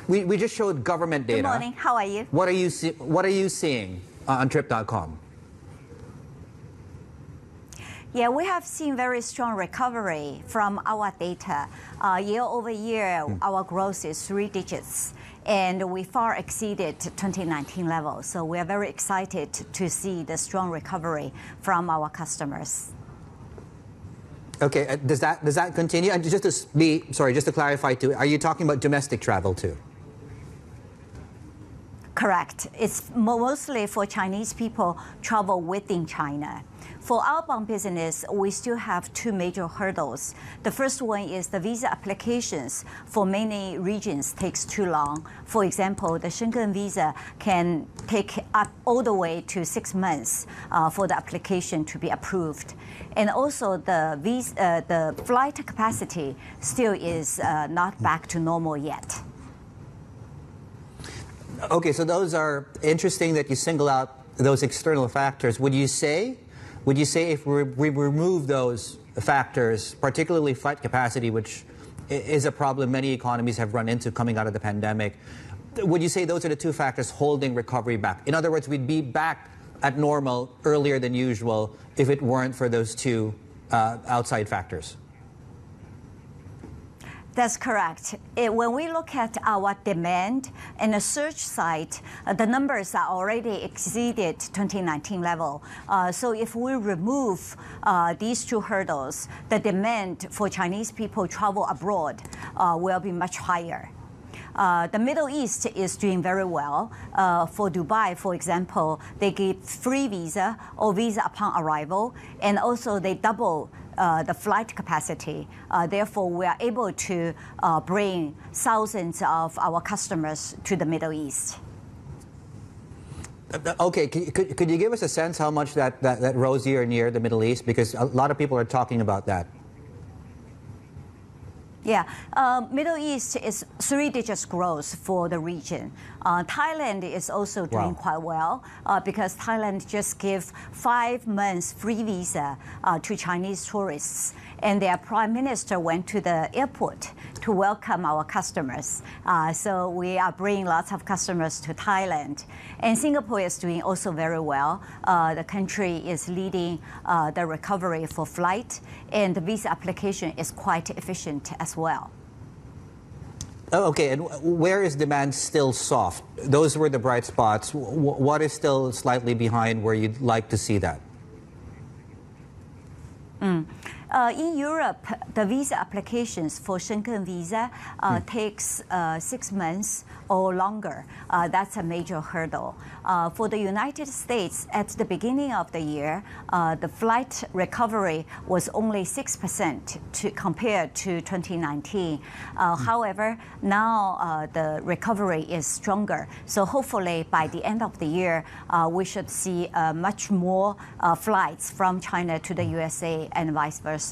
We just showed government data. Good morning. How are you? What are you seeing on Trip.com? Yeah, we have seen very strong recovery from our data. Year over year, our growth is 3 digits, and we far exceeded 2019 levels. So we are very excited to see the strong recovery from our customers. Okay, does that continue? And just to clarify too, are you talking about domestic travel too? Correct. It's mostly for Chinese people travel within China. For outbound business, we still have 2 major hurdles. The first one is the visa applications for many regions takes too long. For example, the Schengen visa can take up all the way to 6 months for the application to be approved. And also the flight capacity still is not back to normal yet. Okay, so those are interesting that you single out those external factors. Would you say if we remove those factors, particularly flight capacity, which is a problem many economies have run into coming out of the pandemic, would you say those are the 2 factors holding recovery back? In other words, we'd be back at normal earlier than usual if it weren't for those 2 outside factors? That's correct. When we look at our demand and the search side, the numbers are already exceeded 2019 level. So if we remove these 2 hurdles, the demand for Chinese people travel abroad will be much higher. The Middle East is doing very well. For Dubai, for example, they give free visa or visa upon arrival, and also they double the flight capacity. Therefore, we are able to bring thousands of our customers to the Middle East. Okay, could you give us a sense how much that rose year on year, the Middle East? Because a lot of people are talking about that. Yeah, Middle East is 3 digits growth for the region. Thailand is also doing quite well because Thailand just gave 5 months free visa to Chinese tourists, and their prime minister went to the airport to welcome our customers. So we are bringing lots of customers to Thailand. And Singapore is doing also very well. The country is leading the recovery for flight, and the visa application is quite efficient as well. Oh, okay, and where is demand still soft? Those were the bright spots. What is still slightly behind where you'd like to see that? In Europe, the visa applications for Schengen visa takes 6 months or longer. That's a major hurdle. For the United States, at the beginning of the year, the flight recovery was only 6% compared to 2019. However, now the recovery is stronger. So hopefully by the end of the year, we should see much more flights from China to the USA and vice versa.